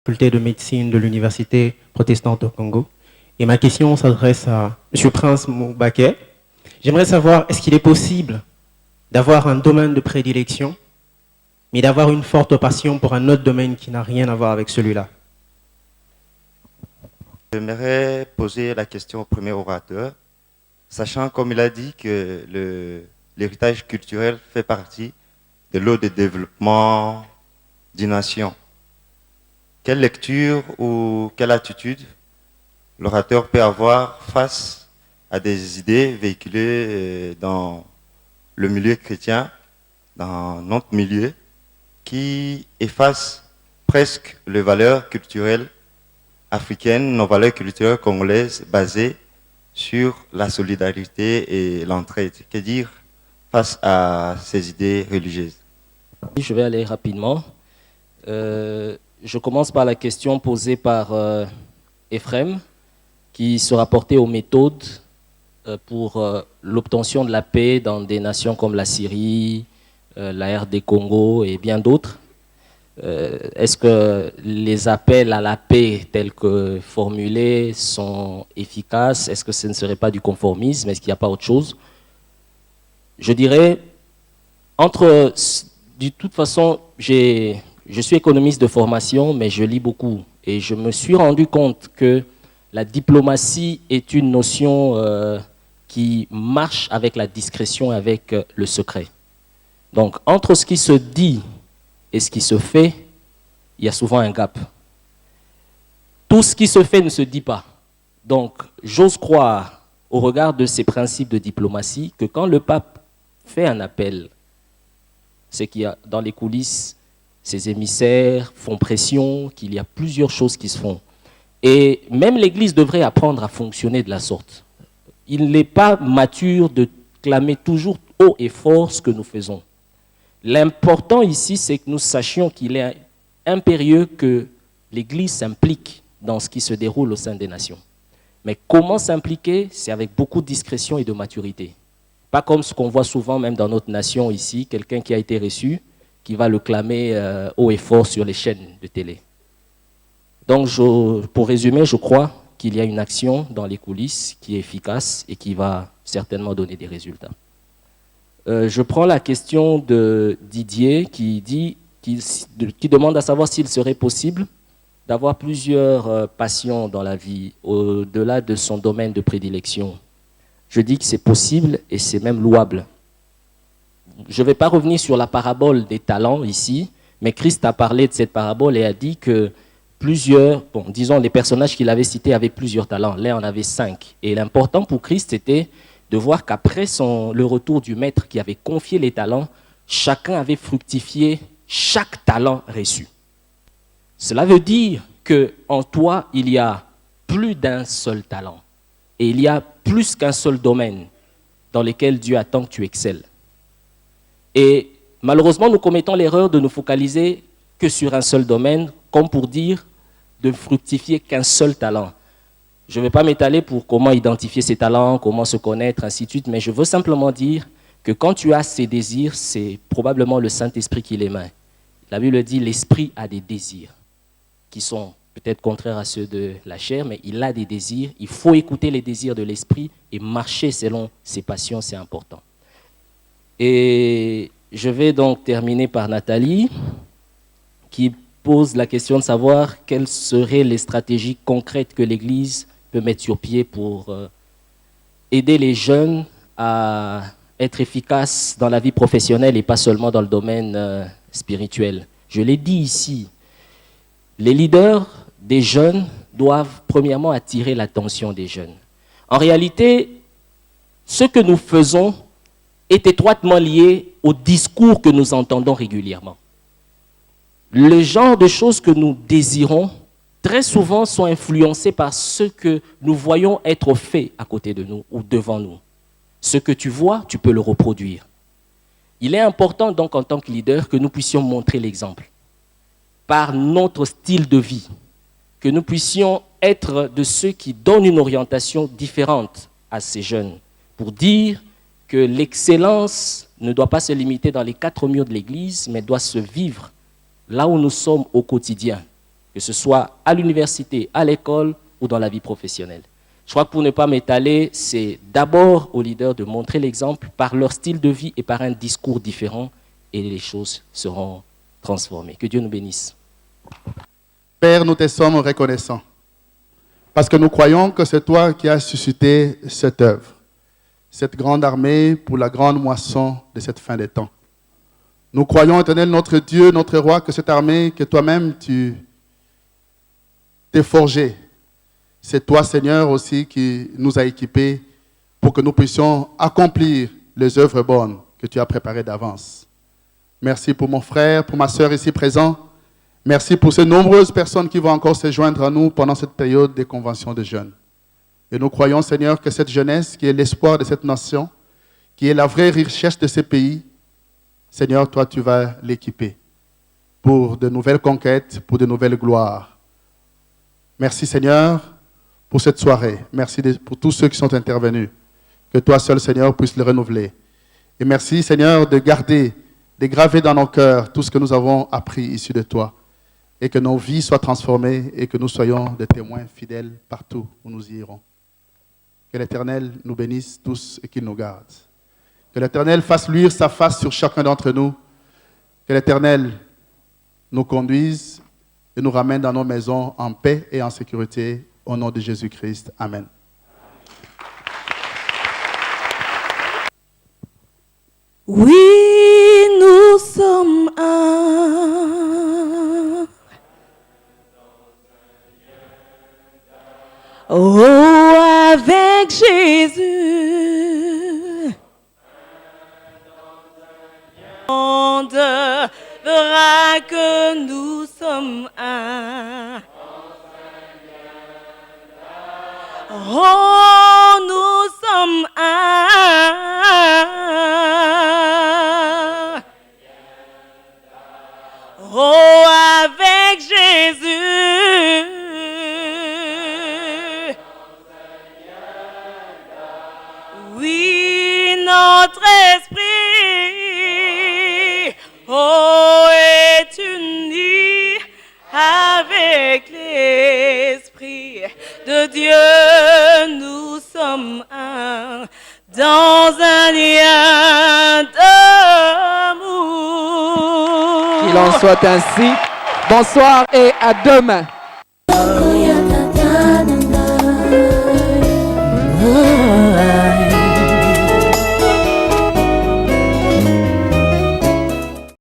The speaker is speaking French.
Faculté de médecine de l'Université protestante au Congo. Et ma question s'adresse à M. Prince Moubaké. J'aimerais savoir, est-ce qu'il est possible d'avoir un domaine de prédilection, mais d'avoir une forte passion pour un autre domaine qui n'a rien à voir avec celui-là? J'aimerais poser la question au premier orateur, sachant, comme il a dit, que l'héritage culturel fait partie de l'eau de développement d'une nation. Quelle lecture ou quelle attitude l'orateur peut avoir face à des idées véhiculées dans le milieu chrétien, dans notre milieu, qui effacent presque les valeurs culturelles africaines, nos valeurs culturelles congolaises basées sur la solidarité et l'entraide. Que dire face à ces idées religieuses? Je vais aller rapidement. Je commence par la question posée par Ephraim, qui se rapportait aux méthodes pour l'obtention de la paix dans des nations comme la Syrie, la RD Congo et bien d'autres. Est-ce que les appels à la paix tels que formulés sont efficaces? Est-ce que ce ne serait pas du conformisme? Est-ce qu'il n'y a pas autre chose? Je dirais, de toute façon, je suis économiste de formation, mais je lis beaucoup. Et je me suis rendu compte que la diplomatie est une notion qui marche avec la discrétion et avec le secret. Donc, entre ce qui se dit et ce qui se fait, il y a souvent un gap. Tout ce qui se fait ne se dit pas. Donc, j'ose croire, au regard de ces principes de diplomatie, que quand le pape fait un appel, c'est qu'il y a dans les coulisses, ses émissaires font pression, qu'il y a plusieurs choses qui se font. Et même l'Église devrait apprendre à fonctionner de la sorte. Il n'est pas mature de clamer toujours haut et fort ce que nous faisons. L'important ici, c'est que nous sachions qu'il est impérieux que l'Église s'implique dans ce qui se déroule au sein des nations. Mais comment s'impliquer? C'est avec beaucoup de discrétion et de maturité. Pas comme ce qu'on voit souvent, même dans notre nation ici, quelqu'un qui a été reçu, qui va le clamer haut et fort sur les chaînes de télé. Donc, pour résumer, je crois qu'il y a une action dans les coulisses qui est efficace et qui va certainement donner des résultats. Je prends la question de Didier qui demande à savoir s'il serait possible d'avoir plusieurs passions dans la vie au-delà de son domaine de prédilection. Je dis que c'est possible et c'est même louable. Je ne vais pas revenir sur la parabole des talents ici, mais Christ a parlé de cette parabole et a dit que disons les personnages qu'il avait cités avaient plusieurs talents. L'un en avait 5. Et l'important pour Christ, c'était de voir qu'après le retour du maître qui avait confié les talents, chacun avait fructifié chaque talent reçu. Cela veut dire qu'en toi, il y a plus d'un seul talent. Et il y a plus qu'un seul domaine dans lequel Dieu attend que tu excelles. Et malheureusement, nous commettons l'erreur de nous focaliser que sur un seul domaine, comme pour dire de fructifier qu'un seul talent. Je ne vais pas m'étaler pour comment identifier ses talents, comment se connaître, ainsi de suite, mais je veux simplement dire que quand tu as ces désirs, c'est probablement le Saint-Esprit qui les met. La Bible dit l'Esprit a des désirs qui sont peut-être contraires à ceux de la chair, mais il a des désirs. Il faut écouter les désirs de l'Esprit et marcher selon ses passions, c'est important. Et je vais donc terminer par Nathalie, qui pose la question de savoir quelles seraient les stratégies concrètes que l'Église peut mettre sur pied pour aider les jeunes à être efficaces dans la vie professionnelle et pas seulement dans le domaine spirituel. Je l'ai dit ici, les leaders des jeunes doivent premièrement attirer l'attention des jeunes. En réalité, ce que nous faisons est étroitement lié au discours que nous entendons régulièrement. Le genre de choses que nous désirons, très souvent, sont influencés par ce que nous voyons être fait à côté de nous ou devant nous. Ce que tu vois, tu peux le reproduire. Il est important donc en tant que leader que nous puissions montrer l'exemple par notre style de vie, que nous puissions être de ceux qui donnent une orientation différente à ces jeunes pour dire que l'excellence ne doit pas se limiter dans les 4 murs de l'Église, mais doit se vivre là où nous sommes au quotidien. que ce soit à l'université, à l'école ou dans la vie professionnelle. Je crois que pour ne pas m'étaler, c'est d'abord aux leaders de montrer l'exemple par leur style de vie et par un discours différent, et les choses seront transformées. Que Dieu nous bénisse. Père, nous te sommes reconnaissants, parce que nous croyons que c'est toi qui as suscité cette œuvre, cette grande armée pour la grande moisson de cette fin des temps. Nous croyons, Éternel, notre Dieu, notre Roi, que cette armée que toi-même tu t'es forgée, c'est toi, Seigneur, aussi qui nous a équipés pour que nous puissions accomplir les œuvres bonnes que tu as préparées d'avance. Merci pour mon frère, pour ma sœur ici présente. Merci pour ces nombreuses personnes qui vont encore se joindre à nous pendant cette période des conventions de jeunes. Et nous croyons, Seigneur, que cette jeunesse, qui est l'espoir de cette nation, qui est la vraie richesse de ces pays, Seigneur, toi, tu vas l'équiper pour de nouvelles conquêtes, pour de nouvelles gloires. Merci, Seigneur, pour cette soirée. Merci pour tous ceux qui sont intervenus. Que toi seul, Seigneur, puisse le renouveler. Et merci, Seigneur, de garder, de graver dans nos cœurs tout ce que nous avons appris ici de toi. Et que nos vies soient transformées et que nous soyons des témoins fidèles partout où nous irons. Que l'Éternel nous bénisse tous et qu'il nous garde. Que l'Éternel fasse luire sa face sur chacun d'entre nous. Que l'Éternel nous conduise et nous ramène dans nos maisons en paix et en sécurité. Au nom de Jésus-Christ. Amen. Oui, nous sommes un. Oh, avec Jésus. On verra que nous sommes un. Oh, nous sommes un. Oh, avec Jésus. Oui, notre esprit, oh, est uni avec l'esprit de Dieu. Nous sommes un dans un lien d'amour. Qu'il en soit ainsi. Bonsoir et à demain.